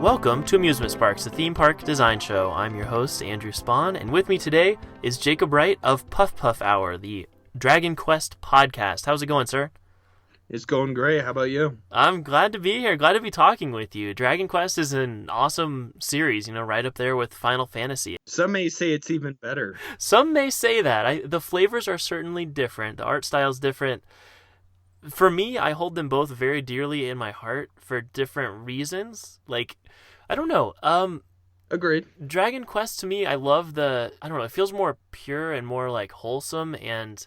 Welcome to Amusement Sparks, the theme park design show. I'm your host, Andrew Spahn, and with me today is Jacob Wright of Puff Puff Hour, the Dragon Quest podcast. How's it going, sir? It's going great. How about you? I'm glad to be here, glad to be talking with you. Dragon Quest is an awesome series, right up there with Final Fantasy. Some may say it's even better. Some may say that. The flavors are certainly different. The art style is different. For me, I hold them both very dearly in my heart for different reasons. I don't know. Agreed. Dragon Quest, to me, I love it feels more pure and more wholesome, and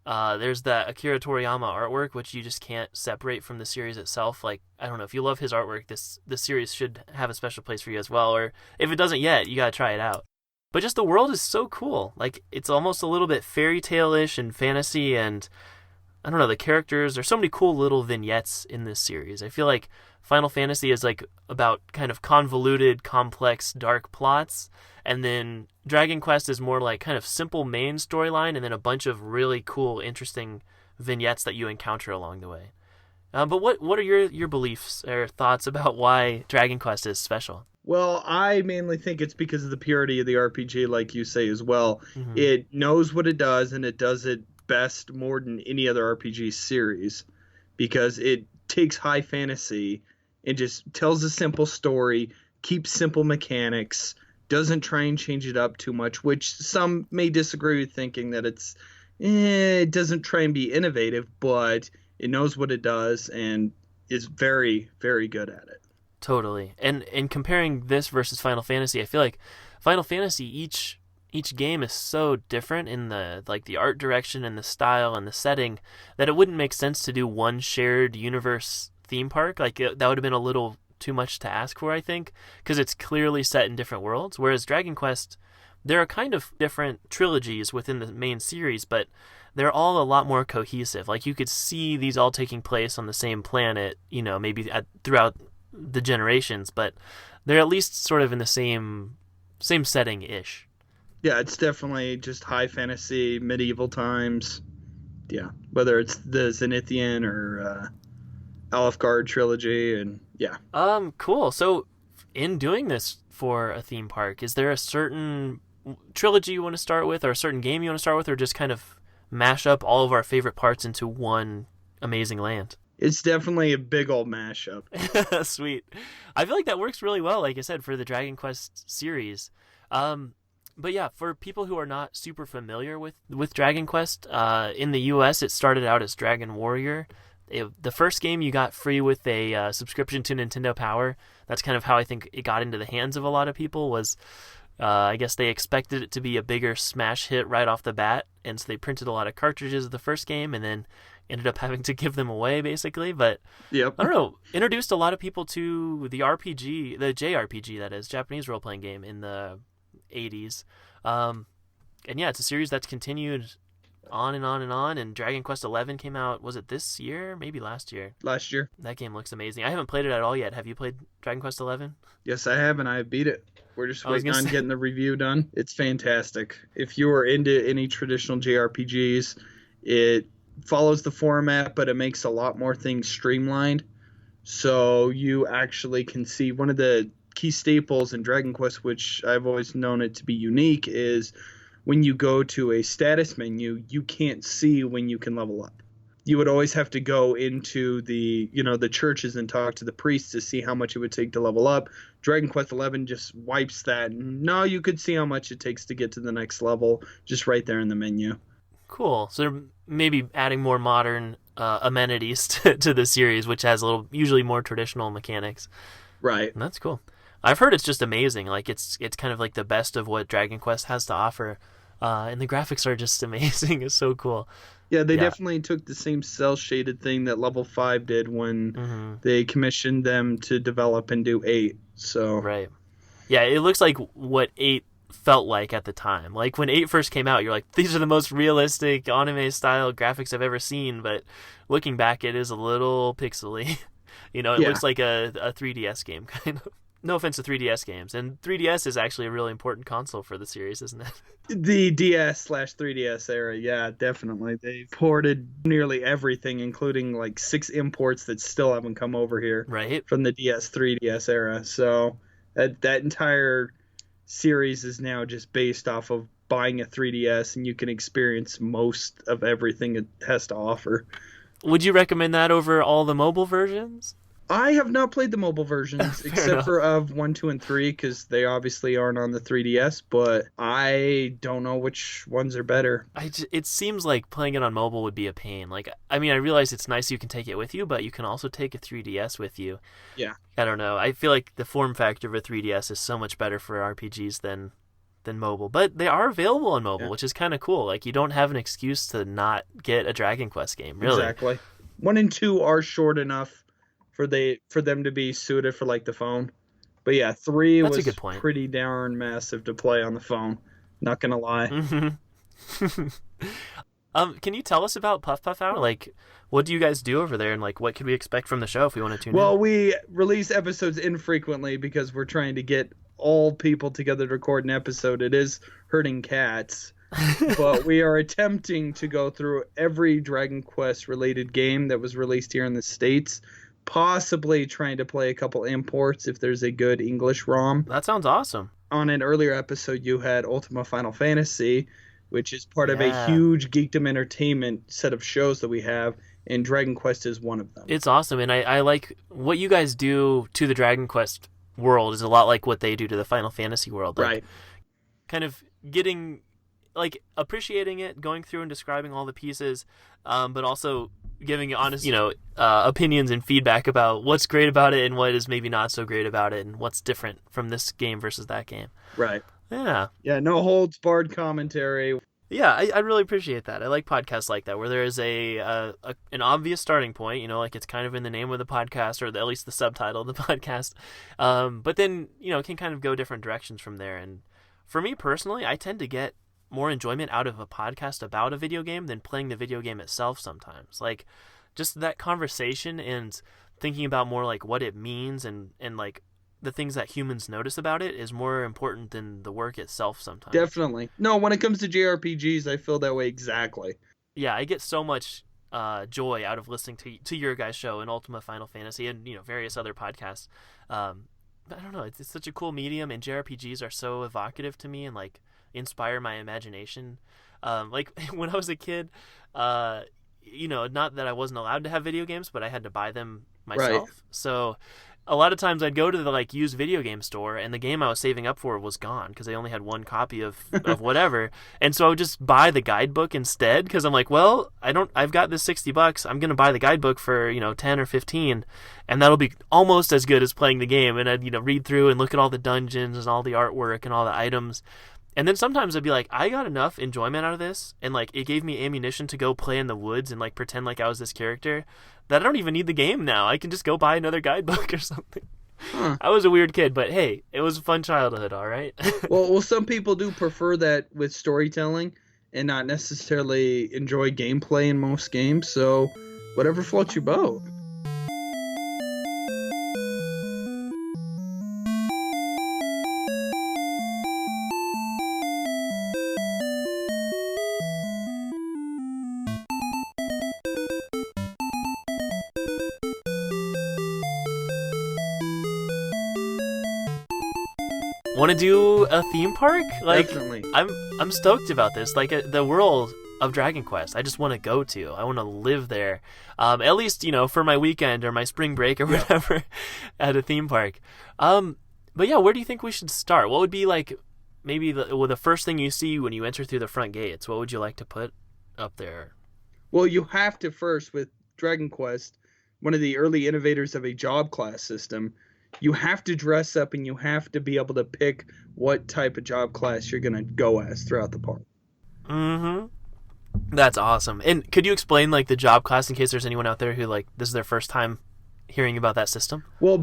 there's that Akira Toriyama artwork, which you just can't separate from the series itself. I don't know, if you love his artwork, this series should have a special place for you as well, or if it doesn't yet, you gotta try it out. But just the world is so cool. It's almost a little bit fairy tale-ish and fantasy, and I don't know, the characters, there's so many cool little vignettes in this series. I feel like Final Fantasy is about kind of convoluted, complex, dark plots, and then Dragon Quest is more kind of simple main storyline and then a bunch of really cool, interesting vignettes that you encounter along the way. But what are your beliefs or thoughts about why Dragon Quest is special? Well, I mainly think it's because of the purity of the RPG, like you say as well. Mm-hmm. It knows what it does, and it does it best more than any other RPG series, because it takes high fantasy and just tells a simple story, keeps simple mechanics, doesn't try and change it up too much, which some may disagree with, thinking that it doesn't try and be innovative, but it knows what it does and is very, very good at it. Totally. And comparing this versus Final Fantasy, I feel like Final Fantasy, each game is so different in the the art direction and the style and the setting that it wouldn't make sense to do one shared universe theme park. That would have been a little too much to ask for, I think, because it's clearly set in different worlds. Whereas Dragon Quest, there are kind of different trilogies within the main series, but they're all a lot more cohesive. You could see these all taking place on the same planet, maybe throughout the generations, but they're at least sort of in the same setting-ish. Yeah, it's definitely just high fantasy, medieval times. Yeah, whether it's the Zenithian or Alfgard trilogy, and yeah. Cool. So, in doing this for a theme park, is there a certain trilogy you want to start with, or a certain game you want to start with, or just kind of mash up all of our favorite parts into one amazing land? It's definitely a big old mashup. Sweet. I feel like that works really well, like I said, for the Dragon Quest series. But yeah, for people who are not super familiar with Dragon Quest, in the US it started out as Dragon Warrior. The first game you got free with a subscription to Nintendo Power. That's kind of how I think it got into the hands of a lot of people, was I guess they expected it to be a bigger smash hit right off the bat, and so they printed a lot of cartridges of the first game and then ended up having to give them away, basically. But yep. I don't know, introduced a lot of people to the RPG, the JRPG, that is, Japanese role-playing game, in the 80s. And yeah, it's a series that's continued on and on and on, and Dragon Quest XI came out, was it this year? Maybe last year. Last year. That game looks amazing. I haven't played it at all yet. Have you played Dragon Quest XI? Yes, I have, and I beat it. We're just waiting on getting the review done. It's fantastic. If you are into any traditional JRPGs, it follows the format, but it makes a lot more things streamlined. So you actually can see one of the key staples in Dragon Quest, which I've always known it to be unique, is when you go to a status menu, you can't see when you can level up. You would always have to go into the churches and talk to the priests to see how much it would take to level up. Dragon Quest XI just wipes that. Now you could see how much it takes to get to the next level just right there in the menu. Cool. So they're maybe adding more modern amenities to the series, which has usually more traditional mechanics. Right. And that's cool. I've heard it's just amazing. It's kind of the best of what Dragon Quest has to offer. And the graphics are just amazing. It's so cool. Yeah, they definitely took the same cel-shaded thing that Level 5 did when they commissioned them to develop and do 8. So right. Yeah, it looks like what 8 felt like at the time. When 8 first came out, you're like, these are the most realistic anime-style graphics I've ever seen, but looking back, it is a little pixely. It looks like a 3DS game, kind of. no offense to 3DS games, and 3DS is actually a really important console for the series, isn't it? The DS/3DS era, yeah, definitely. They ported nearly everything, including like 6 imports that still haven't come over here Right. from the DS/3DS era. So that entire series is now just based off of buying a 3DS, and you can experience most of everything it has to offer. Would you recommend that over all the mobile versions? I have not played the mobile versions except enough. for of 1, 2, and 3 because they obviously aren't on the 3DS, but I don't know which ones are better. It seems like playing it on mobile would be a pain. Like, I mean, I realize it's nice you can take it with you, but you can also take a 3DS with you. Yeah. I don't know. I feel like the form factor of a 3DS is so much better for RPGs than mobile, but they are available on mobile, which is kind of cool. Like, you don't have an excuse to not get a Dragon Quest game, really. Exactly. 1 and 2 are short enough for them to be suited for like the phone. But yeah, 3 That's a was good point. pretty darn massive to play on the phone. Not gonna lie. Mm-hmm. Can you tell us about Puff Puff Hour? Like, what do you guys do over there, and like, what could we expect from the show if we want to tune in? Well, we release episodes infrequently because we're trying to get all people together to record an episode. It is hurting cats. But we are attempting to go through every Dragon Quest related game that was released here in the States, possibly trying to play a couple imports if there's a good English ROM. That sounds awesome. On an earlier episode, you had Ultima Final Fantasy, which is part of a huge Geekdom Entertainment set of shows that we have, and Dragon Quest is one of them. It's awesome, and I like what you guys do to the Dragon Quest world is a lot like what they do to the Final Fantasy world. Like, right. Kind of getting, like, appreciating it, going through and describing all the pieces, but also giving honest, opinions and feedback about what's great about it and what is maybe not so great about it and what's different from this game versus that game. Right. Yeah. Yeah, no holds barred commentary. Yeah, I really appreciate that. I like podcasts like that where there is an obvious starting point, like it's kind of in the name of the podcast or at least the subtitle of the podcast. But then, it can kind of go different directions from there. And for me personally, I tend to get more enjoyment out of a podcast about a video game than playing the video game itself sometimes. Like, just that conversation and thinking about more like what it means and like the things that humans notice about it is more important than the work itself sometimes. Definitely. No, when it comes to JRPGs, I feel that way exactly. Yeah, I get so much joy out of listening to your guys' show and Ultima Final Fantasy and various other podcasts. But I don't know, it's such a cool medium, and JRPGs are so evocative to me and like inspire my imagination. Like when I was a kid, not that I wasn't allowed to have video games, but I had to buy them myself. Right. So a lot of times I'd go to the like used video game store, and the game I was saving up for was gone because they only had one copy of whatever, and so I would just buy the guidebook instead because I'm like, well, I've got this $60, I'm gonna buy the guidebook for 10 or 15, and that'll be almost as good as playing the game. And I'd read through and look at all the dungeons and all the artwork and all the items. And then sometimes I'd be like, I got enough enjoyment out of this, and like it gave me ammunition to go play in the woods and like pretend like I was this character, that I don't even need the game now. I can just go buy another guidebook or something. Huh. I was a weird kid, but hey, it was a fun childhood, all right? well, some people do prefer that with storytelling and not necessarily enjoy gameplay in most games, so whatever floats your boat. Want to do a theme park? Like, definitely. I'm stoked about this. Like the world of Dragon Quest, I just want to go to. I want to live there, at least for my weekend or my spring break or whatever, at a theme park. But yeah, where do you think we should start? What would be like maybe the first thing you see when you enter through the front gates? What would you like to put up there? Well, you have to first, with Dragon Quest, one of the early innovators of a job class system, you have to dress up and you have to be able to pick what type of job class you're going to go as throughout the park. Mm-hmm. That's awesome. And could you explain like the job class in case there's anyone out there who like this is their first time hearing about that system? Well,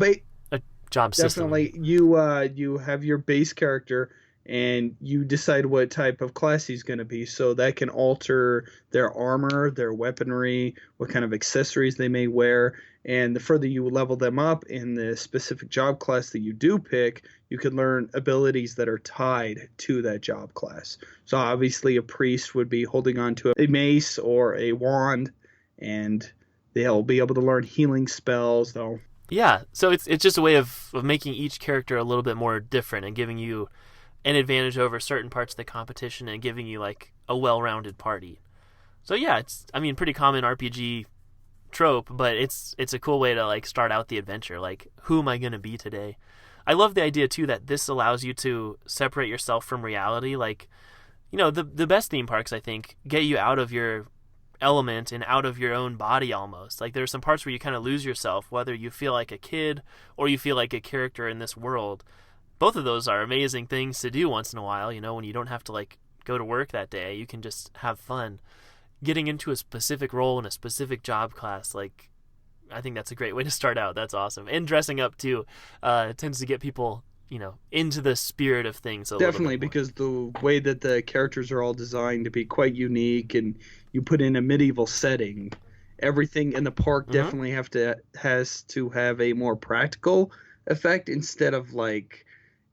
a job system. Definitely. You have your base character and you decide what type of class he's going to be. So that can alter their armor, their weaponry, what kind of accessories they may wear. And the further you level them up in the specific job class that you do pick, you can learn abilities that are tied to that job class. So obviously a priest would be holding on to a mace or a wand, and they'll be able to learn healing spells. Yeah, so it's just a way of making each character a little bit more different and giving you an advantage over certain parts of the competition and giving you like a well-rounded party. So yeah, it's pretty common RPG trope, but it's a cool way to like start out the adventure. Like, who am I going to be today? I love the idea too that this allows you to separate yourself from reality. Like, the best theme parks, I think, get you out of your element and out of your own body almost. Like, there's some parts where you kind of lose yourself, whether you feel like a kid or you feel like a character in this world. Both of those are amazing things to do once in a while, when you don't have to like go to work that day. You can just have fun. Getting into a specific role in a specific job class, like, I think that's a great way to start out. That's awesome. And dressing up too tends to get people, into the spirit of things a Definitely, little bit more. because the way that the characters are all designed to be quite unique, and you put in a medieval setting, everything in the park definitely has to have a more practical effect instead of like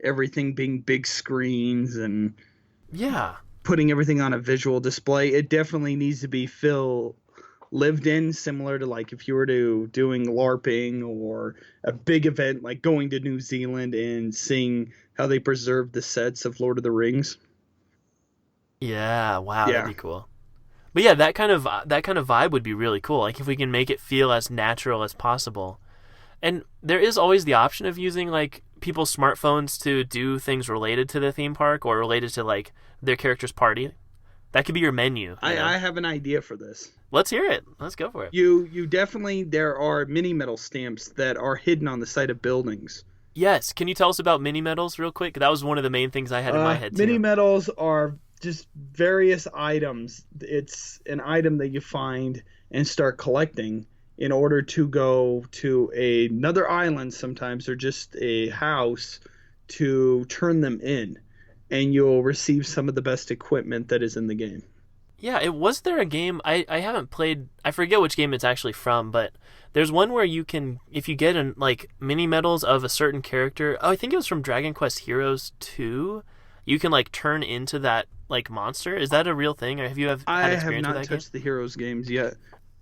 everything being big screens and putting everything on a visual display. It definitely needs to be lived in, similar to like if you were doing LARPing or a big event like going to New Zealand and seeing how they preserve the sets of Lord of the Rings. Yeah, wow, that'd be cool. But yeah, that kind of vibe would be really cool. Like if we can make it feel as natural as possible. And there is always the option of using like people's smartphones to do things related to the theme park or related to like their character's party. That could be your menu. I have an idea for this. Let's hear it. Let's go for it. You definitely, there are mini medal stamps that are hidden on the side of buildings. Yes. Can you tell us about mini medals real quick? That was one of the main things I had in my head too. Mini medals are just various items. It's an item that you find and start collecting in order to go to another island sometimes, or just a house, to turn them in. And you'll receive some of the best equipment that is in the game. Yeah, was there a game, I haven't played, I forget which game it's actually from, but there's one where you can, if you get like mini medals of a certain character, I think it was from Dragon Quest Heroes 2, you can like turn into that like monster. Is that a real thing, or have you had experience with that game? I have not touched the Heroes games yet.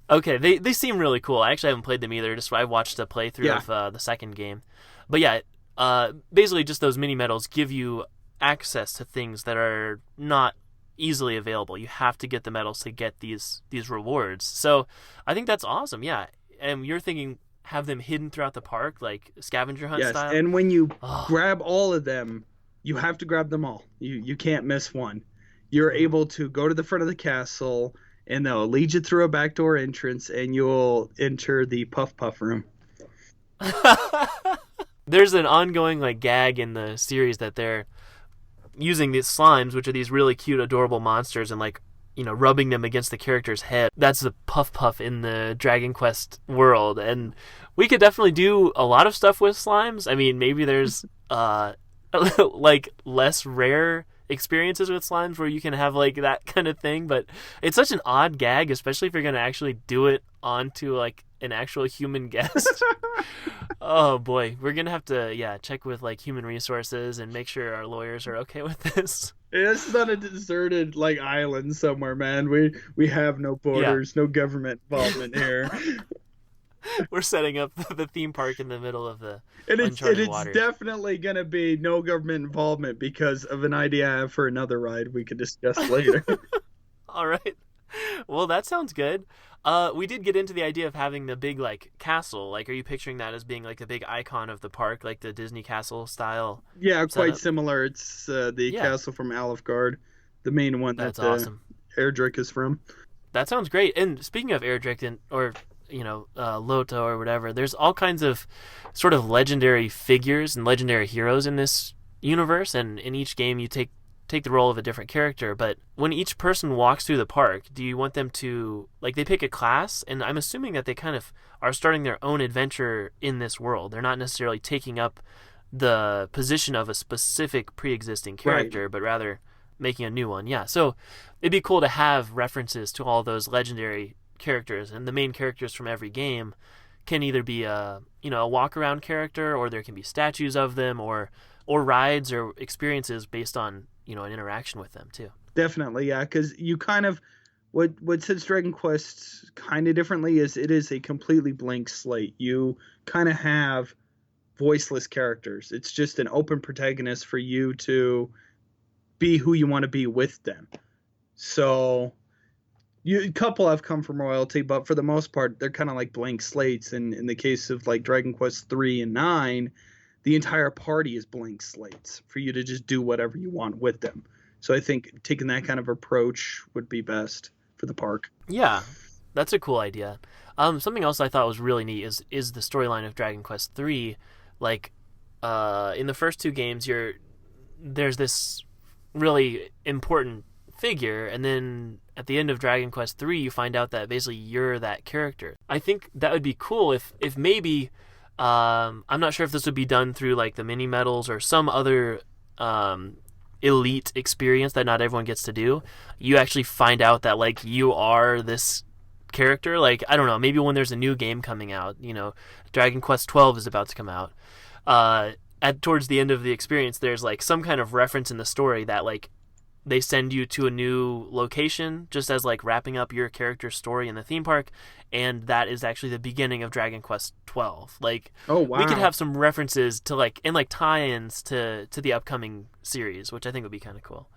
Okay, they seem really cool. I actually haven't played them either, just I watched a playthrough of the second game. But yeah, basically just those mini medals give you access to things that are not easily available. You have to get the medals to get these rewards. So I think that's awesome. Yeah. And you're thinking have them hidden throughout the park, like scavenger hunt style? Yes, and when you grab all of them, you have to grab them all. You can't miss one. You're able to go to the front of the castle, and they'll lead you through a backdoor entrance, and you'll enter the Puff Puff room. There's an ongoing like gag in the series that they're using these slimes, which are these really cute, adorable monsters, and like, rubbing them against the character's head. That's the Puff Puff in the Dragon Quest world, and we could definitely do a lot of stuff with slimes. I mean, maybe there's like less rare experiences with slimes where you can have like that kind of thing, but it's such an odd gag, especially if you're going to actually do it onto like an actual human guest. Oh boy, we're gonna have to check with like human resources and make sure our lawyers are okay with this. It's not a deserted like island somewhere, man. We have no borders, no government involvement here. We're setting up the theme park in the middle of the uncharted waters. It's definitely gonna be no government involvement because of an idea I have for another ride we could discuss later. All right. Well, that sounds good. We did get into the idea of having the big like castle. Like, are you picturing that as being like the big icon of the park, like the Disney castle style? Yeah, quite similar. It's the castle from Alfgard, the main one that's awesome. Erdrick is from. That sounds great. And speaking of Erdrick or Loto or whatever, there's all kinds of sort of legendary figures and legendary heroes in this universe, and in each game you take the role of a different character. But when each person walks through the park, do you want them to, like, they pick a class, and I'm assuming that they kind of are starting their own adventure in this world. They're not necessarily taking up the position of a specific pre-existing character, but rather making a new one. Yeah, so it'd be cool to have references to all those legendary characters and the main characters from every game can either be a a walk around character, or there can be statues of them, or rides or experiences based on an interaction with them too. Definitely, yeah, because you kind of what sets Dragon Quest kind of differently is it is a completely blank slate. You kind of have voiceless characters. It's just an open protagonist for you to be who you want to be with them. So a couple have come from royalty, but for the most part, they're kind of like blank slates. And in the case of like Dragon Quest 3 and 9, the entire party is blank slates for you to just do whatever you want with them. So I think taking that kind of approach would be best for the park. Yeah, that's a cool idea. Something else I thought was really neat is the storyline of Dragon Quest 3. Like, in the first two games, there's this really important figure, and then at the end of Dragon Quest 3, you find out that basically you're that character. I think that would be cool if maybe, I'm not sure if this would be done through like the mini medals or some other elite experience that not everyone gets to do. You actually find out that like you are this character. Like, I don't know, maybe when there's a new game coming out, Dragon Quest 12 is about to come out. Towards the end of the experience, there's like some kind of reference in the story that like they send you to a new location just as like wrapping up your character's story in the theme park, and that is actually the beginning of Dragon Quest 12. Like, oh wow, we could have some references to like and like tie-ins to the upcoming series, which I think would be kind of cool.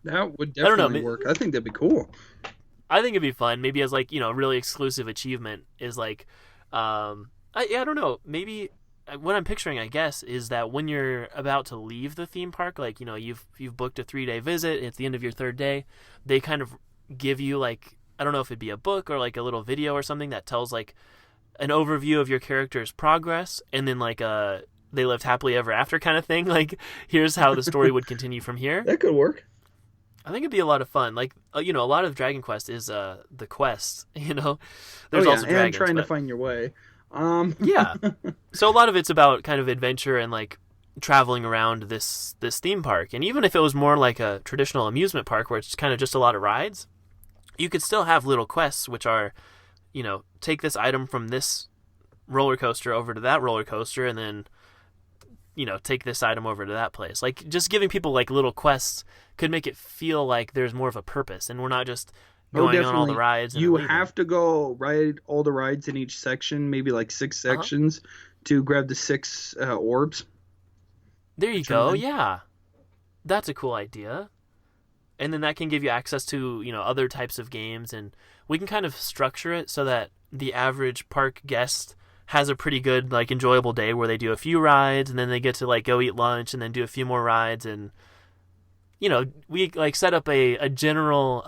That would definitely work. I think that'd be cool. I think it'd be fun. Maybe as like a really exclusive achievement is like, I don't know. Maybe what I'm picturing, I guess, is that when you're about to leave the theme park, like you've booked a 3-day visit, and at the end of your third day, they kind of give you like, I don't know if it'd be a book or like a little video or something that tells like an overview of your character's progress, and then like they lived happily ever after kind of thing. Like, here's how the story would continue from here. That could work. I think it'd be a lot of fun. Like, a lot of Dragon Quest is the quest. There's also dragons, and trying to find your way. Yeah. So a lot of it's about kind of adventure and like traveling around this theme park. And even if it was more like a traditional amusement park where it's kind of just a lot of rides, you could still have little quests, which are, take this item from this roller coaster over to that roller coaster, and then, take this item over to that place. Like, just giving people like little quests could make it feel like there's more of a purpose, and we're not just going on all the rides. You have to go ride all the rides in each section, maybe like 6 sections, to grab the 6 orbs. There you go. Yeah, that's a cool idea. And then that can give you access to other types of games, and we can kind of structure it so that the average park guest has a pretty good like enjoyable day where they do a few rides, and then they get to like go eat lunch and then do a few more rides, and we like set up a general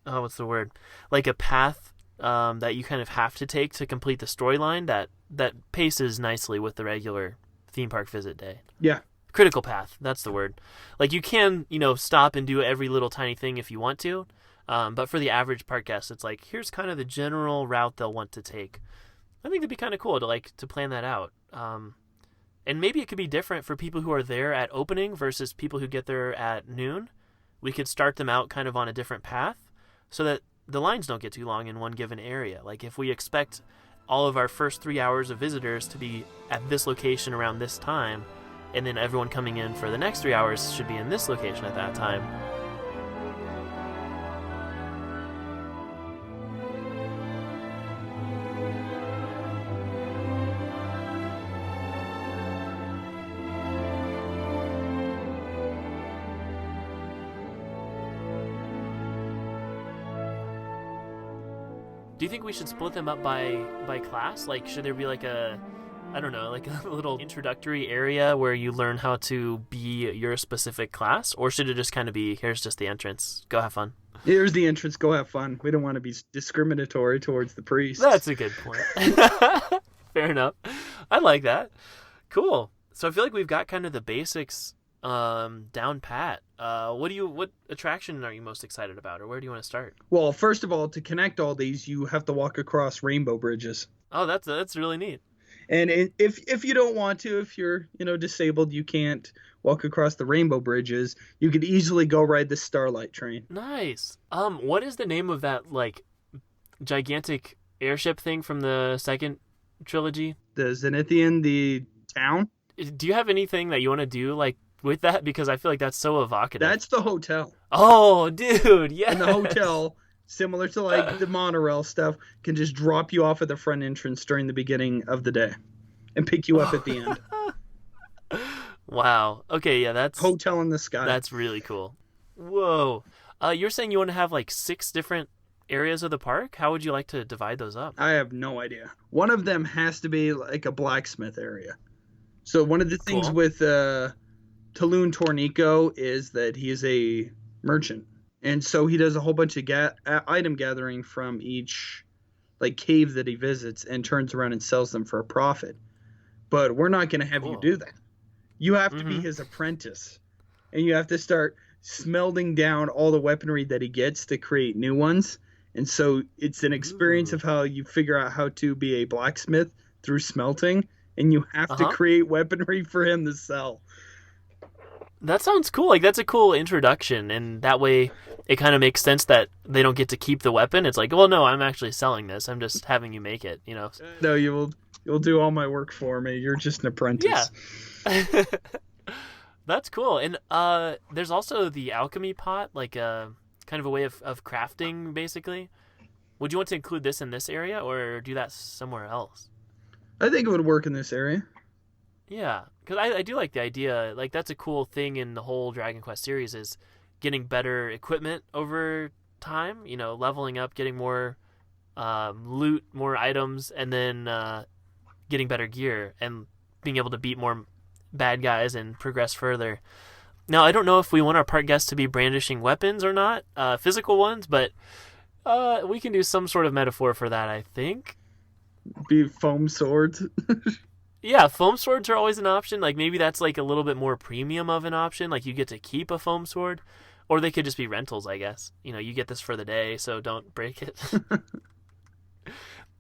what's the word? Like a path that you kind of have to take to complete the storyline that paces nicely with the regular theme park visit day. Yeah. Critical path, that's the word. Like, you can, stop and do every little tiny thing if you want to, but for the average park guest, it's like, here's kind of the general route they'll want to take. I think it'd be kind of cool to plan that out. And maybe it could be different for people who are there at opening versus people who get there at noon. We could start them out kind of on a different path, so that the lines don't get too long in one given area. Like, if we expect all of our first 3 hours of visitors to be at this location around this time, and then everyone coming in for the next 3 hours should be in this location at that time. Do you think we should split them up by class? Like, should there be like a little introductory area where you learn how to be your specific class? Or should it just kind of be, here's just the entrance, go have fun? Here's the entrance, go have fun. We don't want to be discriminatory towards the priests. That's a good point. Fair enough. I like that. Cool. So I feel like we've got kind of the basics down pat. What attraction are you most excited about, or where do you want to start? Well, first of all, to connect all these, you have to walk across rainbow bridges. Oh, that's really neat. And if you don't want to, if you're disabled, you can't walk across the rainbow bridges, you could easily go ride the Starlight train. Nice. What is the name of that like gigantic airship thing from the second trilogy. The Zenithian, the town. Do you have anything that you want to do like with that? Because I feel like that's so evocative. That's the hotel. Oh, dude, yeah. And the hotel, similar to like the monorail stuff, can just drop you off at the front entrance during the beginning of the day and pick you up at the end. Wow. Okay, yeah, that's hotel in the sky. That's really cool. Whoa. You're saying you want to have like 6 different areas of the park? How would you like to divide those up? I have no idea. One of them has to be like a blacksmith area. So one of the things with Taloon Tornico is that he is a merchant. And so he does a whole bunch of item gathering from each like cave that he visits and turns around and sells them for a profit. But we're not going to have you do that. You have to be his apprentice. And you have to start smelting down all the weaponry that he gets to create new ones. And so it's an experience of how you figure out how to be a blacksmith through smelting. And you have to create weaponry for him to sell. That sounds cool. Like, that's a cool introduction. And that way it kind of makes sense that they don't get to keep the weapon. It's like, well, no, I'm actually selling this. I'm just having you make it, you know? No, you'll do all my work for me. You're just an apprentice. Yeah. That's cool. And there's also the alchemy pot, like kind of a way of crafting, basically. Would you want to include this in this area or do that somewhere else? I think it would work in this area. Yeah, because I do like the idea. Like, that's a cool thing in the whole Dragon Quest series is getting better equipment over time, you know, leveling up, getting more loot, more items, and then getting better gear and being able to beat more bad guys and progress further. Now, I don't know if we want our park guests to be brandishing weapons or not, physical ones, but we can do some sort of metaphor for that, I think. Be foam swords. Yeah, foam swords are always an option. Like, maybe that's like a little bit more premium of an option. Like, you get to keep a foam sword. Or they could just be rentals, I guess. You know, you get this for the day, so don't break it.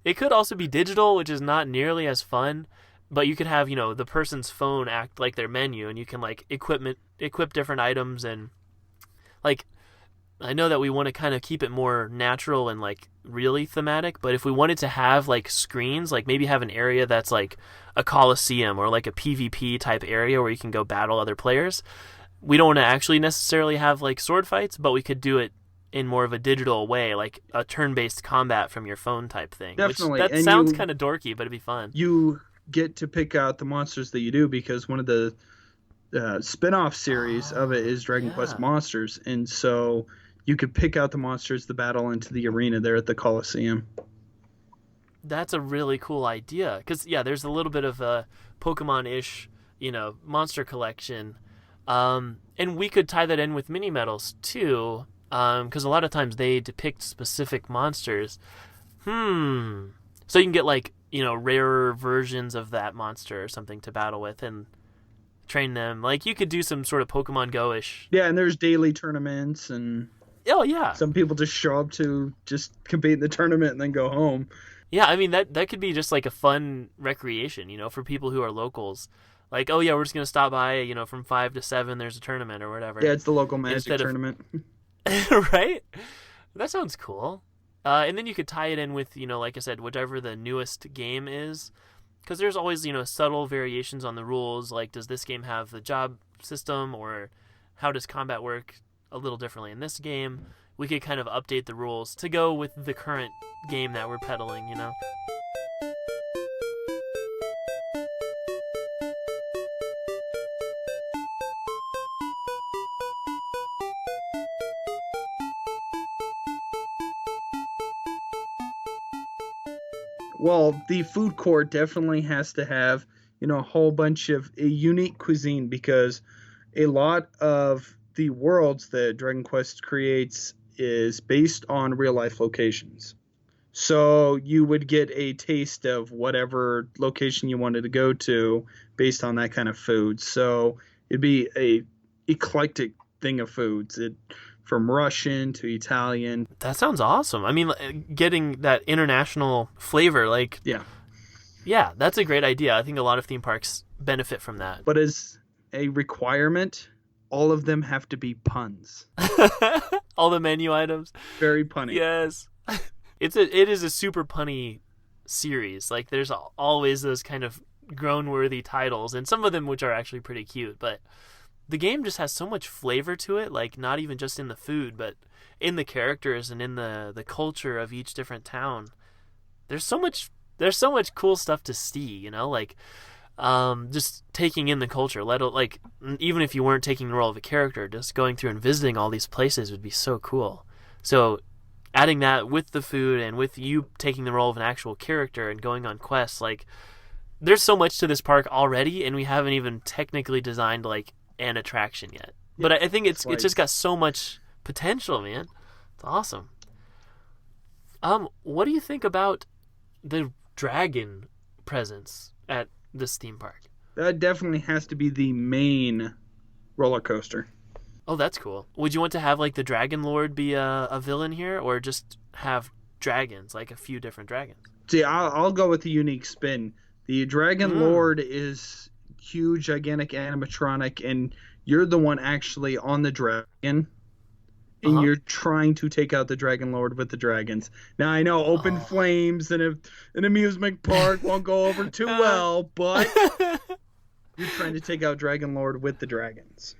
It could also be digital, which is not nearly as fun. But you could have, you know, the person's phone act like their menu, and you can, like, equip different items. And, like, I know that we want to kind of keep it more natural and, like, really thematic. But if we wanted to have, like, screens, like, maybe have an area that's, like, a Coliseum or, like, a PvP type area where you can go battle other players. We don't want to actually necessarily have, like, sword fights, but we could do it in more of a digital way, like a turn-based combat from your phone type thing. Definitely. That sounds kind of dorky, but it'd be fun. You get to pick out the monsters that you do because one of the spin-off series of it is Dragon Quest Monsters, and so you could pick out the monsters to battle into the arena there at the Coliseum. That's a really cool idea because, yeah, there's a little bit of a Pokemon-ish, you know, monster collection. And we could tie that in with mini medals too, because a lot of times they depict specific monsters. So you can get, like, you know, rarer versions of that monster or something to battle with and train them. Like, you could do some sort of Pokemon Go-ish. Yeah, and there's daily tournaments, and some people just show up to just compete in the tournament and then go home. Yeah, I mean, that could be just like a fun recreation, you know, for people who are locals. Like, oh yeah, we're just going to stop by, you know, from 5 to 7, there's a tournament or whatever. Yeah, it's the local Magic tournament. Right? That sounds cool. And then you could tie it in with, you know, like I said, whatever the newest game is. Because there's always, you know, subtle variations on the rules. Like, does this game have the job system? Or how does combat work a little differently in this game? We could kind of update the rules to go with the current game that we're peddling, you know? Well, the food court definitely has to have, you know, a whole bunch of a unique cuisine because a lot of the worlds that Dragon Quest creates is based on real life locations. So you would get a taste of whatever location you wanted to go to based on that kind of food. So it'd be a eclectic thing of foods. From Russian to Italian. That sounds awesome. I mean, getting that international flavor, like... Yeah, that's a great idea. I think a lot of theme parks benefit from that. But as a requirement, all of them have to be puns. All the menu items. Very punny. Yes. It is a super punny series. Like there's always those kind of grown-worthy titles, and some of them which are actually pretty cute. But the game just has so much flavor to it. Like not even just in the food, but in the characters and in the culture of each different town. There's so much cool stuff to see. You know, like just taking in the culture. Like even if you weren't taking the role of a character, just going through and visiting all these places would be so cool. So adding that with the food and with you taking the role of an actual character and going on quests, like there's so much to this park already, and we haven't even technically designed like an attraction yet. Yeah, but I think it's just got so much potential, man. It's awesome. What do you think about the dragon presence at this theme park? That definitely has to be the main roller coaster. Oh, that's cool. Would you want to have like the Dragon Lord be a villain here, or just have dragons, like a few different dragons? See, I'll go with the unique spin. The Dragon Lord is huge, gigantic animatronic, and you're the one actually on the dragon, and you're trying to take out the Dragon Lord with the dragons. Now, I know open flames in an amusement park won't go over too well, but you're trying to take out Dragon Lord with the dragons.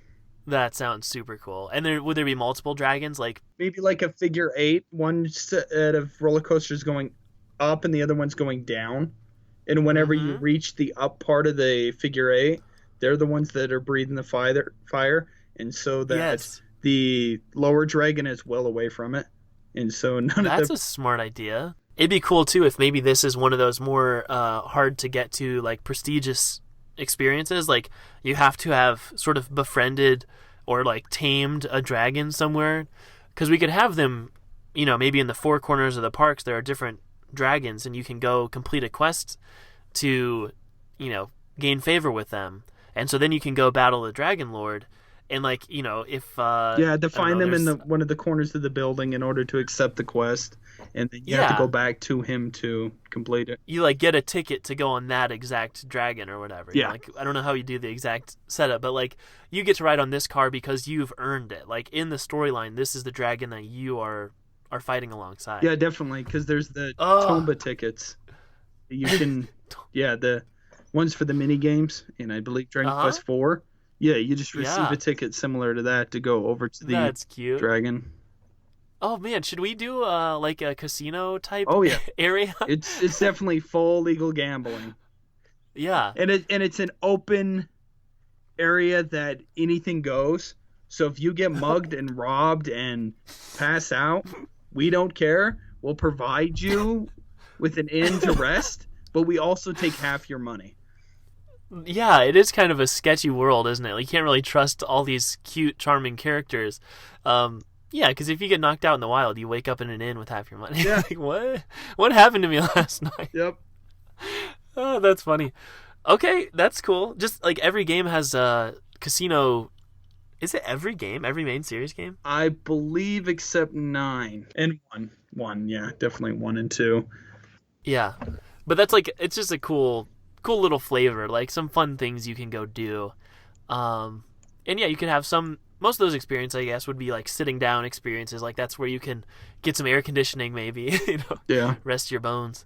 That sounds super cool. And would there be multiple dragons? Like maybe like a figure eight. One set of roller coasters going up and the other one's going down. And whenever you reach the up part of the figure eight, they're the ones that are breathing the fire. And so that the lower dragon is well away from it. And so That's a smart idea. It'd be cool too if maybe this is one of those more hard to get to, like prestigious experiences. Like you have to have sort of befriended or like tamed a dragon somewhere, because we could have them, you know, maybe in the four corners of the parks there are different dragons, and you can go complete a quest to, you know, gain favor with them, and so then you can go battle the Dragon Lord. And like, you know, if define them in one of the corners of the building in order to accept the quest, and then you have to go back to him to complete it. You like get a ticket to go on that exact dragon or whatever. Yeah. Like I don't know how you do the exact setup, but like you get to ride on this car because you've earned it. Like in the storyline, this is the dragon that you are fighting alongside. Yeah, definitely, because there's the Tomba tickets. You can, the ones for the mini games, and I believe Dragon Quest 4. Yeah, you just receive a ticket similar to that to go over to the That's cute. dragon. Oh man, should we do like a casino type area? It's definitely full legal gambling. Yeah. And it's an open area that anything goes. So if you get mugged and robbed and pass out, we don't care. We'll provide you with an inn to rest, but we also take half your money. Yeah, it is kind of a sketchy world, isn't it? Like, you can't really trust all these cute, charming characters. Yeah, because if you get knocked out in the wild, you wake up in an inn with half your money. Yeah. Like, what? What happened to me last night? Yep. Oh, that's funny. Okay, that's cool. Just like every game has a casino. Is it every game? Every main series game? I believe except 9 and 1. 1, yeah, definitely 1 and 2. Yeah, but that's like, it's just a cool little flavor, like some fun things you can go do. And yeah, you can have most of those experiences, I guess, would be like sitting down experiences. Like that's where you can get some air conditioning, maybe, rest your bones.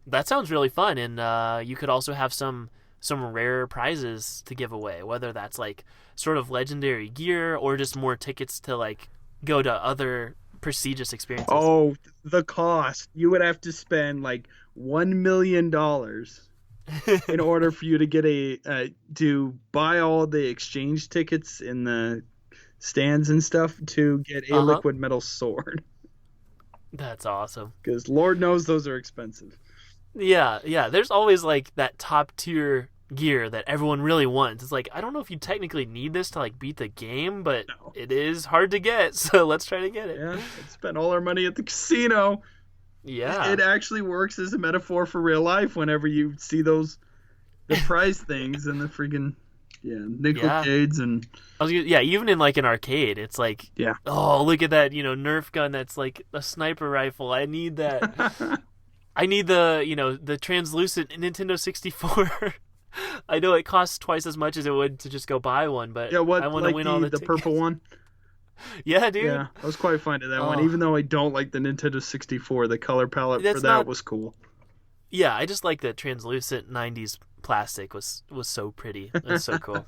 That sounds really fun. And you could also have some rare prizes to give away, whether that's like sort of legendary gear or just more tickets to like go to other prestigious experiences. Oh, the cost. You would have to spend like $1 million in order for you to get to buy all the exchange tickets in the stands and stuff to get a liquid metal sword. That's awesome. Because Lord knows those are expensive. Yeah. There's always like that top tier gear that everyone really wants. It's like, I don't know if you technically need this to like beat the game, but it is hard to get, so let's try to get it. Yeah, let's spend all our money at the casino. Yeah. It actually works as a metaphor for real life whenever you see the prize things and the freaking nickelcades and even in like an arcade, it's like, oh, look at that, Nerf gun that's like a sniper rifle. I need that. I need the translucent Nintendo 64. I know it costs twice as much as it would to just go buy one, but I want to win all the tickets. Purple one. Yeah, dude. Yeah, I was quite fond of that one. Even though I don't like the Nintendo 64, the color palette for that was cool. Yeah, I just like the translucent 90s plastic was so pretty. It's so cool.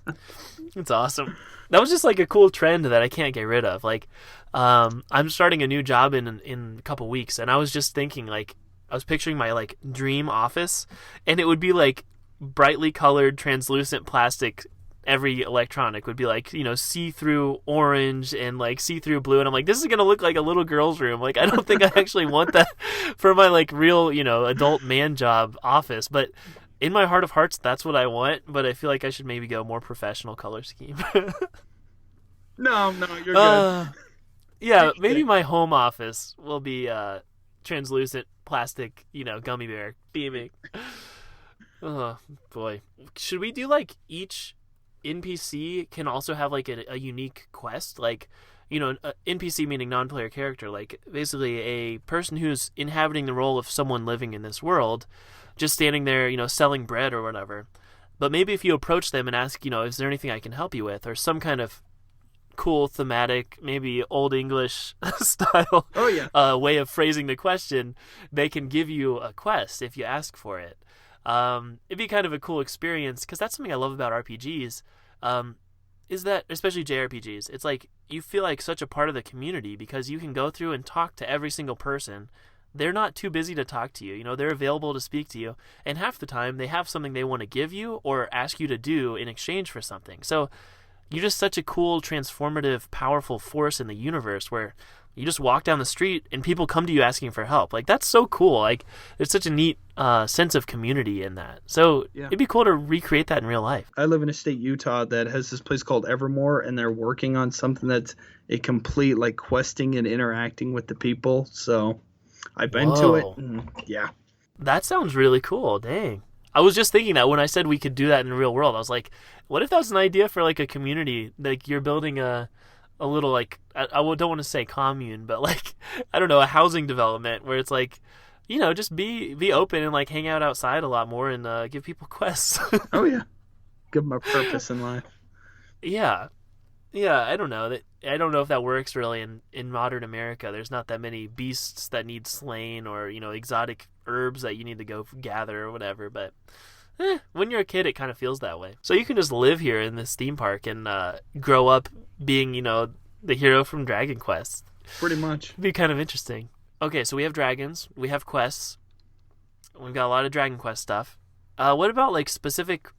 It's awesome. That was just like a cool trend that I can't get rid of. Like, I'm starting a new job in a couple weeks, and I was just thinking, like, I was picturing my like dream office, and it would be like brightly colored translucent plastic. Every electronic would be like, see-through orange and like see-through blue, and I'm like, this is gonna look like a little girl's room. Like, I don't think I actually want that for my like real, adult man job office. But in my heart of hearts, that's what I want. But I feel like I should maybe go more professional color scheme. No, you're good. Yeah, maybe my home office will be translucent plastic, gummy bear beaming. Oh boy, should we do like each NPC can also have like a unique quest, like NPC meaning non-player character, like basically a person who's inhabiting the role of someone living in this world, just standing there, selling bread or whatever. But maybe if you approach them and ask, is there anything I can help you with, or some kind of cool thematic, maybe Old English style way of phrasing the question, they can give you a quest if you ask for it. It'd be kind of a cool experience, because that's something I love about RPGs, is that, especially JRPGs, it's like you feel like such a part of the community because you can go through and talk to every single person. They're not too busy to talk to you. They're available to speak to you, and half the time they have something they want to give you or ask you to do in exchange for something. So you're just such a cool, transformative, powerful force in the universe where you just walk down the street and people come to you asking for help. Like, that's so cool. Like, there's such a neat sense of community in that. So it'd be cool to recreate that in real life. I live in a state, Utah, that has this place called Evermore, and they're working on something that's a complete, like, questing and interacting with the people. So I've been to it. Yeah. That sounds really cool. Dang. I was just thinking that when I said we could do that in the real world. I was like, what if that was an idea for, like, a community? Like, you're building a little, like, I don't want to say commune, but, like, I don't know, a housing development where it's like, just be open and, like, hang out outside a lot more and give people quests. Oh, yeah. Give them a purpose in life. Yeah. Yeah, I don't know. I don't know if that works really in modern America. There's not that many beasts that need slain or, exotic herbs that you need to go gather or whatever, but when you're a kid, it kind of feels that way. So you can just live here in this theme park and grow up being, the hero from Dragon Quest. Pretty much. It'd be kind of interesting. Okay, so we have dragons, we have quests, we've got a lot of Dragon Quest stuff. What about, like, specific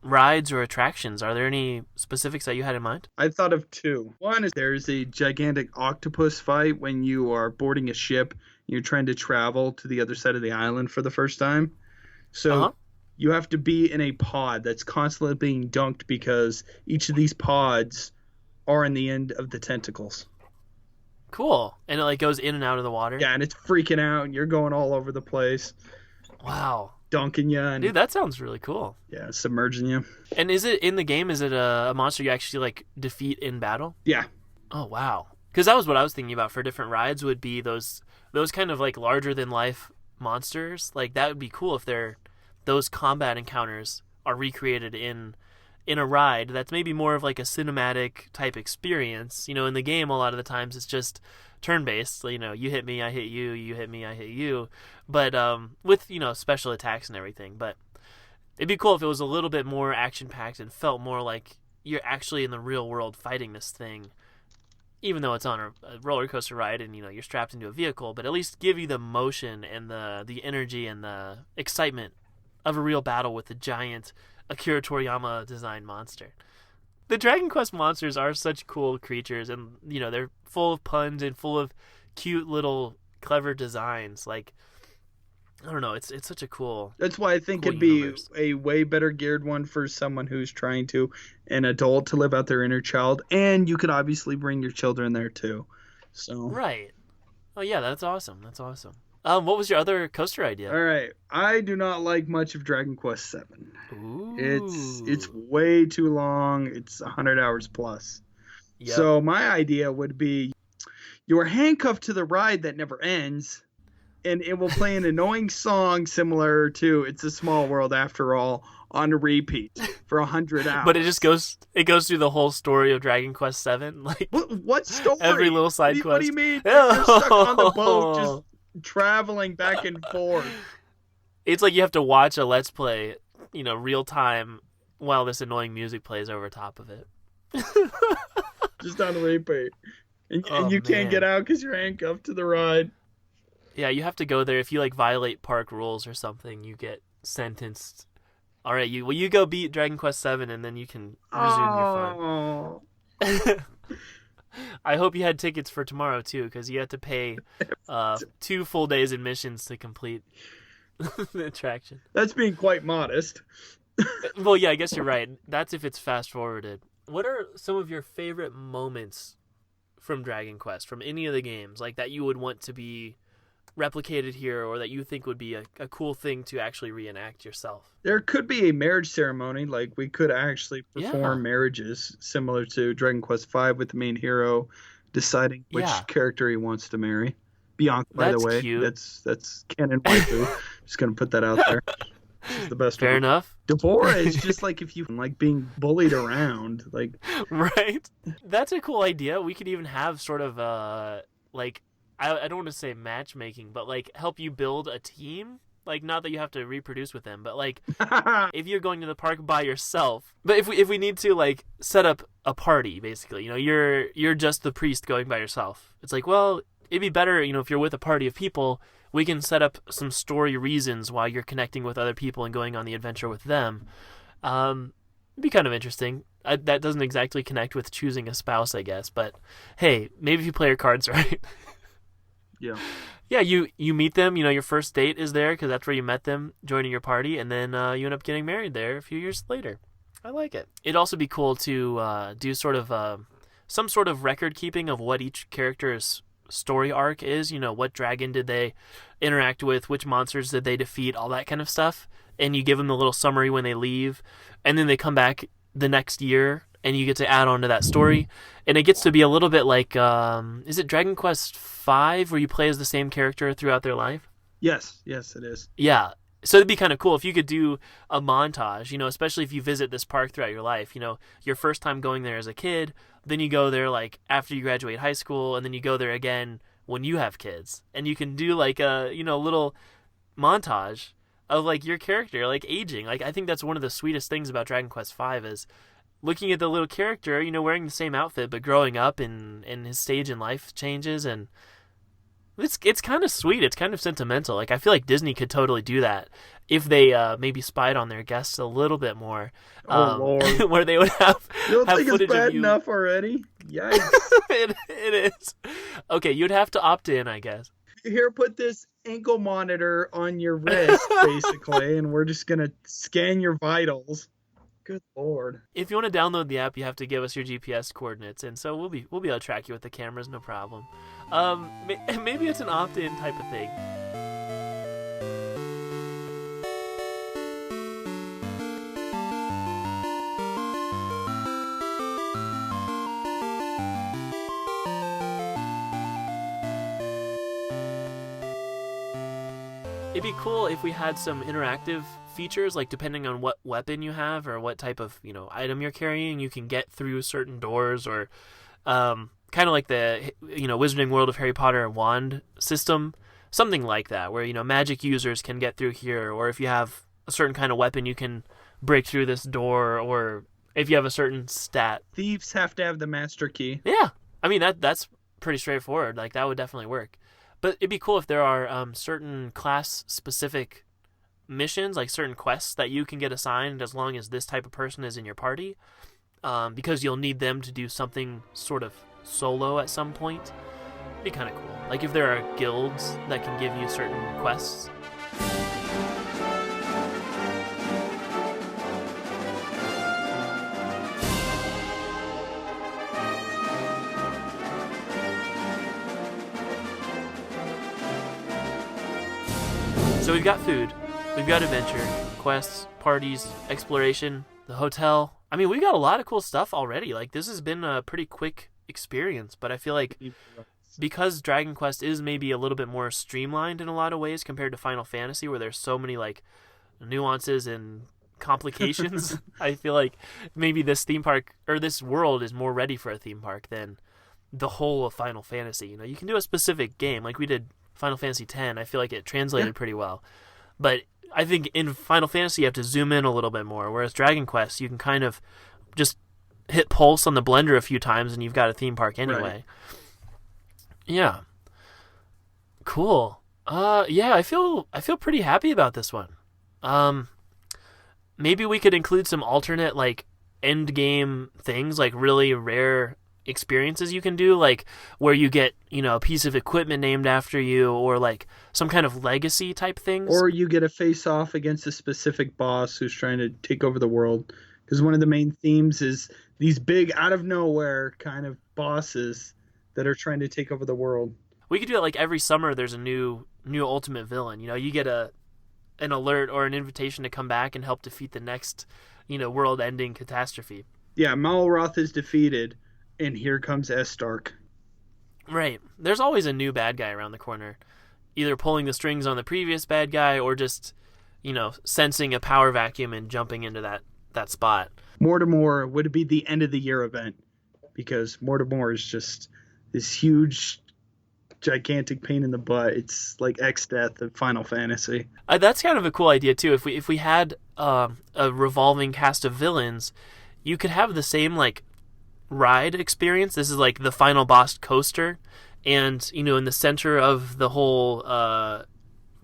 rides or attractions? Are there any specifics that you had in mind? I thought of two. One is there's a gigantic octopus fight when you are boarding a ship. You're trying to travel to the other side of the island for the first time. So you have to be in a pod that's constantly being dunked because each of these pods are in the end of the tentacles. Cool. And it, like, goes in and out of the water? Yeah, and it's freaking out, and you're going all over the place. Wow. Dunking you. And, dude, that sounds really cool. Yeah, submerging you. And is it, in the game, is it a monster you actually, like, defeat in battle? Yeah. Oh, wow. Because that was what I was thinking about for different rides, would be those kind of, like, larger-than-life monsters. Like, that would be cool if those combat encounters are recreated in a ride that's maybe more of like a cinematic type experience. In the game, a lot of the times it's just turn-based. You hit me, I hit you, you hit me, I hit you. But with, special attacks and everything. But it'd be cool if it was a little bit more action-packed and felt more like you're actually in the real world fighting this thing, even though it's on a roller coaster ride and, you're strapped into a vehicle, but at least give you the motion and the energy and the excitement of a real battle with a giant Akira Toriyama designed monster. The Dragon Quest monsters are such cool creatures, and they're full of puns and full of cute little clever designs. Like, I don't know, it's such a cool. That's why I think it'd universe. Be a way better geared one for someone who's trying an adult to live out their inner child, and you could obviously bring your children there too. So right. Oh yeah, that's awesome. That's awesome. What was your other coaster idea? All right, I do not like much of Dragon Quest VII. Ooh. It's way too long. It's 100 hours plus. Yep. So my idea would be you're handcuffed to the ride that never ends, and it will play an annoying song similar to "It's a Small World After All" on repeat for 100 hours. But it goes through the whole story of Dragon Quest VII. Like, what story? Every little side quest. What do you mean? You're stuck on the boat just traveling back and forth. It's like you have to watch a Let's Play, real time while this annoying music plays over top of it. Just on repeat. And Oh, you can't get man. out because you're handcuffed to the ride. Yeah, you have to go there. If you violate park rules or something, you get sentenced. All right, you go beat Dragon Quest VII, and then you can resume your Oh. fun. I hope you had tickets for tomorrow too, because you had to pay 2 full days admissions to complete the attraction. That's being quite modest. Well, yeah, I guess you're right. That's if it's fast forwarded. What are some of your favorite moments from Dragon Quest, from any of the games, like that you would want to be replicated here, or that you think would be a cool thing to actually reenact yourself? There could be a marriage ceremony, like we could actually Yeah. perform marriages similar to Dragon Quest V with the main hero deciding which Yeah. character he wants to marry. Bianca, by the That's way, cute. that's canon waifu. Just gonna put that out there. She's the best Fair one. enough. Devora is just like if you like being bullied around, like Right? That's a cool idea. We could even have sort of like I don't want to say matchmaking, but help you build a team. Not that you have to reproduce with them, but if you're going to the park by yourself, but if we need to set up a party, basically, you're just the priest going by yourself. It's well, it'd be better, if you're with a party of people, we can set up some story reasons why you're connecting with other people and going on the adventure with them. It'd be kind of interesting. That doesn't exactly connect with choosing a spouse, I guess, but hey, maybe if you play your cards right. yeah. Yeah, you meet them, your first date is there because that's where you met them, joining your party, and then you end up getting married there a few years later. I like it. It'd also be cool to do sort of some sort of record keeping of what each character's story arc is. What dragon did they interact with, which monsters did they defeat, all that kind of stuff. And you give them the little summary when they leave, and then they come back the next year, and you get to add on to that story. And it gets to be a little bit like, is it Dragon Quest V, where you play as the same character throughout their life? Yes, it is. Yeah. So it'd be kind of cool if you could do a montage, especially if you visit this park throughout your life. Your first time going there as a kid, then you go there after you graduate high school, and then you go there again when you have kids. And you can do a, little montage of your character aging. I think that's one of the sweetest things about Dragon Quest V is looking at the little character, wearing the same outfit but growing up, and his stage in life changes, and it's kind of sweet. It's kind of sentimental. I feel like Disney could totally do that if they maybe spied on their guests a little bit more. Oh Lord, where they would have you don't have think footage it's bad of you. enough already? Yikes! It is. Okay, you'd have to opt in, I guess. Here, put this ankle monitor on your wrist, basically, and we're just gonna scan your vitals. Good Lord. If you want to download the app, you have to give us your GPS coordinates, and so we'll be able to track you with the cameras, no problem. Maybe it's an opt-in type of thing. It'd be cool if we had some interactive features, depending on what weapon you have or what type of item you're carrying, you can get through certain doors, or kind of like the Wizarding World of Harry Potter wand system, something like that, where magic users can get through here, or if you have a certain kind of weapon, you can break through this door, or if you have a certain stat. Thieves have to have the master key. Yeah, I mean that's pretty straightforward. That would definitely work. But it'd be cool if there are certain class-specific missions, certain quests that you can get assigned as long as this type of person is in your party, because you'll need them to do something sort of solo at some point. It'd be kind of cool. If there are guilds that can give you certain quests. So we've got food, we've got adventure, quests, parties, exploration, the hotel. I mean, we got a lot of cool stuff already. This has been a pretty quick experience, but I feel like because Dragon Quest is maybe a little bit more streamlined in a lot of ways compared to Final Fantasy, where there's so many nuances and complications, I feel like maybe this theme park or this world is more ready for a theme park than the whole of Final Fantasy. You can do a specific game like we did Final Fantasy X. I feel like it translated pretty well. But I think in Final Fantasy you have to zoom in a little bit more, whereas Dragon Quest you can kind of just hit pulse on the blender a few times and you've got a theme park anyway. Right. Yeah. Cool. Yeah, I feel pretty happy about this one. Maybe we could include some alternate like end game things, like really rare experiences you can do, like where you get, a piece of equipment named after you, or like some kind of legacy type things. Or you get a face off against a specific boss who's trying to take over the world. Because one of the main themes is these big out of nowhere kind of bosses that are trying to take over the world. We could do it like every summer there's a new ultimate villain. You get an alert or an invitation to come back and help defeat the next, world-ending catastrophe. Yeah, Malroth is defeated, and here comes Estark. Right. There's always a new bad guy around the corner, either pulling the strings on the previous bad guy or just, sensing a power vacuum and jumping into that spot. Mortimer would be the end of the year event, because Mortimer is just this huge, gigantic pain in the butt. It's like X-Death of Final Fantasy. That's kind of a cool idea too. If we had a revolving cast of villains, you could have the same like ride experience. This is like the final boss coaster, and in the center of the whole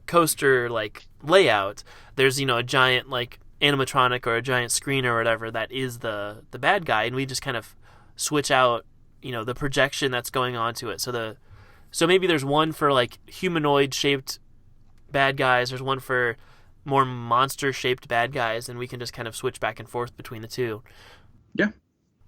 coaster like layout, there's a giant like animatronic or a giant screen or whatever that is the bad guy, and we just kind of switch out the projection that's going onto it. So maybe there's one for like humanoid shaped bad guys, there's one for more monster shaped bad guys, and we can just kind of switch back and forth between the two. Yeah.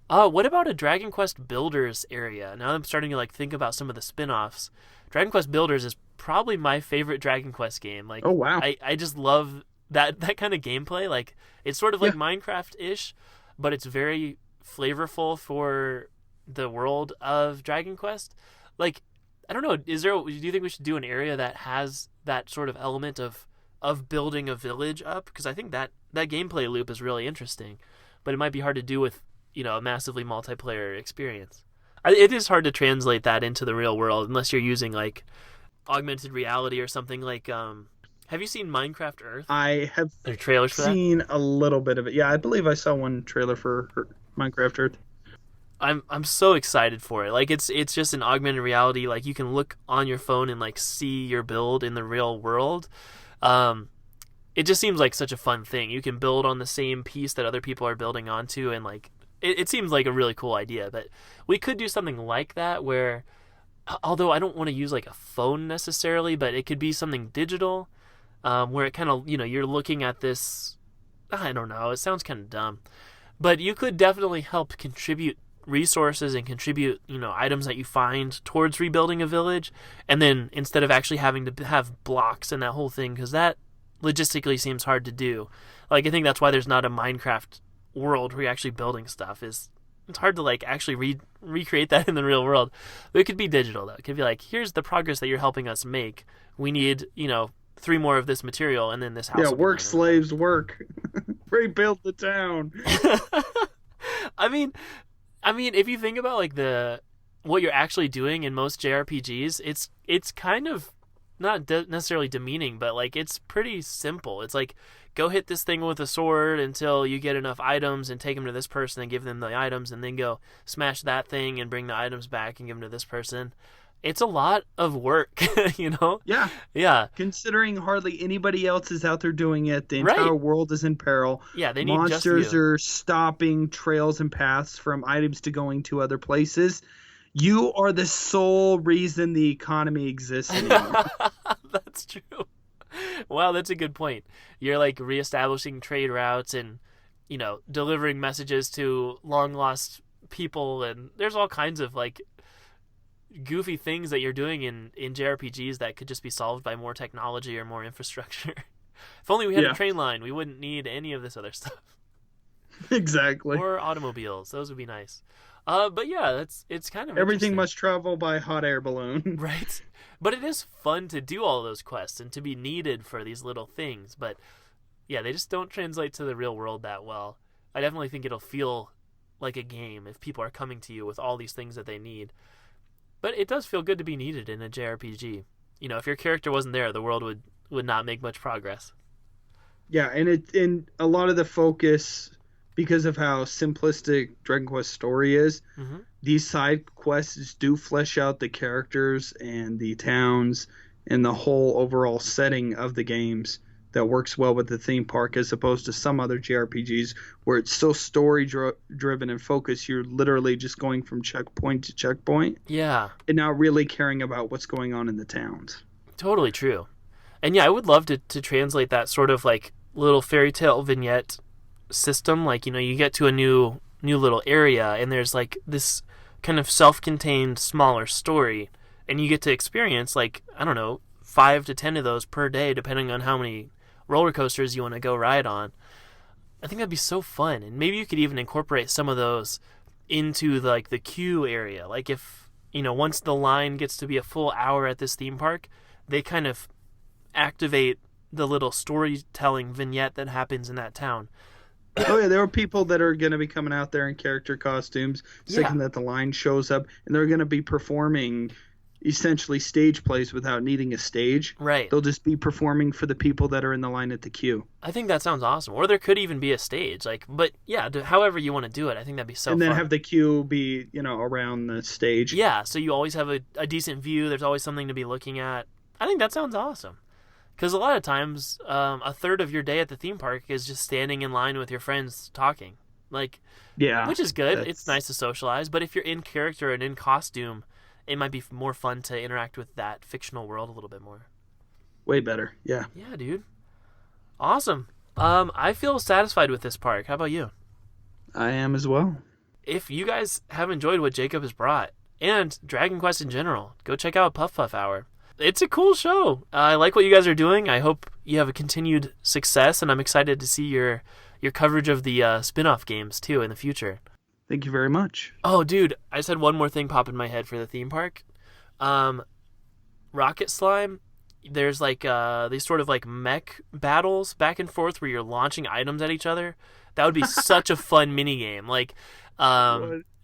What about a Dragon Quest Builders area? Now I'm starting to like think about some of the spin-offs. Dragon Quest Builders is probably my favorite Dragon Quest game. Like, oh wow. I just love that kind of gameplay. Like, it's sort of like Minecraft-ish, but it's very flavorful for the world of Dragon Quest. Like, I don't know, do you think we should do an area that has that sort of element of building a village up? Because I think that gameplay loop is really interesting, but it might be hard to do with, a massively multiplayer experience. It is hard to translate that into the real world unless you're using like augmented reality or something like, have you seen Minecraft Earth? I have trailers for seen a little bit of it. Yeah, I believe I saw one trailer for Minecraft Earth. I'm so excited for it. Like, it's just an augmented reality. Like, you can look on your phone and like see your build in the real world. It just seems like such a fun thing. You can build on the same piece that other people are building onto, and like it seems like a really cool idea. But we could do something like that where, although I don't want to use like a phone necessarily, but it could be something digital, where it kind of, you're looking at this. I don't know. It sounds kind of dumb, but you could definitely help contribute resources and contribute, items that you find towards rebuilding a village, and then instead of actually having to have blocks and that whole thing, because that logistically seems hard to do. Like, I think that's why there's not a Minecraft world where you're actually building stuff. It's hard to like actually recreate that in the real world. But it could be digital though. It could be like, here's the progress that you're helping us make. We need 3 more of this material, and then this house. Yeah, work slaves work. Rebuild the town. I mean, if you think about like what you're actually doing in most JRPGs, it's kind of not necessarily demeaning, but like it's pretty simple. It's like, go hit this thing with a sword until you get enough items and take them to this person and give them the items, and then go smash that thing and bring the items back and give them to this person. It's a lot of work, Yeah. Yeah. Considering hardly anybody else is out there doing it, the entire world is in peril. Yeah, they need monsters just you. are stopping trails and paths from items to going to other places. You are the sole reason the economy exists anymore. That's true. Wow, that's a good point. You're like reestablishing trade routes and, delivering messages to long lost people, and there's all kinds of like goofy things that you're doing in JRPGs that could just be solved by more technology or more infrastructure. If only we had a train line, we wouldn't need any of this other stuff. Exactly. Or automobiles. Those would be nice. But yeah, it's kind of everything must travel by hot air balloon. Right. But it is fun to do all those quests and to be needed for these little things. But yeah, they just don't translate to the real world that well. I definitely think it'll feel like a game if people are coming to you with all these things that they need. But it does feel good to be needed in a JRPG. If your character wasn't there, the world would not make much progress. Yeah, and a lot of the focus, because of how simplistic Dragon Quest story is, Mm-hmm. these side quests do flesh out the characters and the towns and the whole overall setting of the games that works well with the theme park, as opposed to some other JRPGs where it's so story driven and focused. You're literally just going from checkpoint to checkpoint Yeah, and not really caring about what's going on in the towns. totally true. And yeah, I would love to translate that sort of like little fairy tale vignette system. Like, you get to a new little area and there's like this kind of self-contained smaller story, and you get to experience, like, I don't know, 5 to 10 of those per day depending on how many roller coasters you want to go ride on. I think that'd be so fun. And maybe you could even incorporate some of those into like the queue area. Like, if once the line gets to be a full hour at this theme park, they kind of activate the little storytelling vignette that happens in that town. Oh yeah, there are people that are going to be coming out there in character costumes, second that the line shows up, and they're going to be performing essentially stage plays without needing a stage. Right. They'll just be performing for the people that are in the line at the queue. I think that sounds awesome. Or there could even be a stage, like, but yeah, however you want to do it, I think that'd be so and fun. then have the queue be, around the stage. Yeah, so you always have a decent view. There's always something to be looking at. I think that sounds awesome. Because a lot of times, a third of your day at the theme park is just standing in line with your friends talking. Like, yeah, which is good. It's nice to socialize. But if you're in character and in costume, it might be more fun to interact with that fictional world a little bit more. Way better, yeah. Yeah, dude. Awesome. I feel satisfied with this park. How about you? I am as well. If you guys have enjoyed what Jacob has brought, and Dragon Quest in general, go check out Puff Puff Hour. It's a cool show. I like what you guys are doing. I hope you have a continued success, and I'm excited to see your coverage of the spin-off games, too, in the future. Thank you very much. Oh, dude, I just had one more thing pop in my head for the theme park. Rocket Slime, there's like these sort of like mech battles back and forth where you're launching items at each other. That would be such a fun mini game. Like,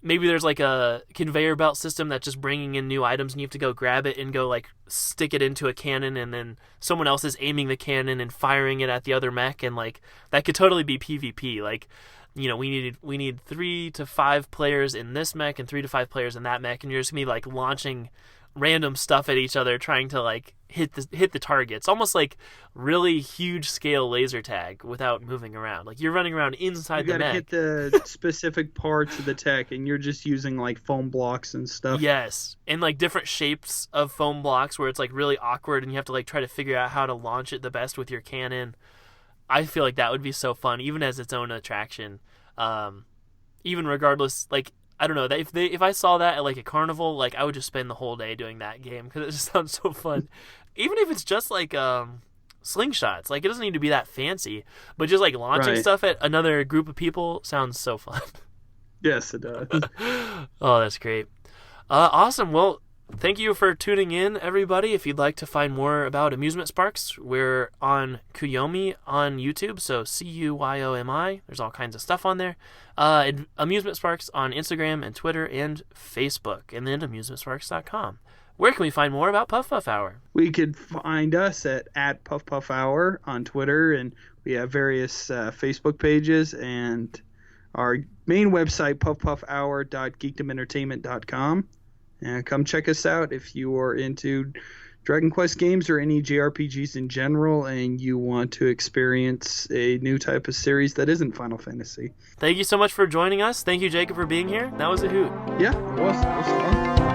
maybe there's like a conveyor belt system that's just bringing in new items, and you have to go grab it and go like stick it into a cannon, and then someone else is aiming the cannon and firing it at the other mech, and like that could totally be PvP. Like, we need 3 to 5 players in this mech and 3 to 5 players in that mech, and you're just gonna be like launching random stuff at each other, trying to like hit the targets, almost like really huge scale laser tag without moving around. Like, you're running around inside the mech. You gotta hit the specific parts of the tech, and you're just using like foam blocks and stuff. Yes, and like different shapes of foam blocks where it's like really awkward, and you have to like try to figure out how to launch it the best with your cannon. I feel like that would be so fun, even as its own attraction. Even regardless, like, I don't know, if I saw that at like a carnival, like I would just spend the whole day doing that game because it just sounds so fun. Even if it's just like slingshots, like it doesn't need to be that fancy, but just like launching stuff at another group of people sounds so fun. Yes, it does. Oh, that's great. Awesome. Well, thank you for tuning in, everybody. If you'd like to find more about Amusement Sparks, we're on Kuyomi on YouTube, so Cuyomi. There's all kinds of stuff on there. Amusement Sparks on Instagram and Twitter and Facebook, and then amusementsparks.com. Where can we find more about Puff Puff Hour? We could find us at Puff Puff Hour on Twitter, and we have various Facebook pages, and our main website, puffpuffhour.geekdomentertainment.com. And come check us out if you are into Dragon Quest games or any JRPGs in general, and you want to experience a new type of series that isn't Final Fantasy. Thank you so much for joining us. Thank you, Jacob, for being here. That was a hoot. Yeah, it was fun.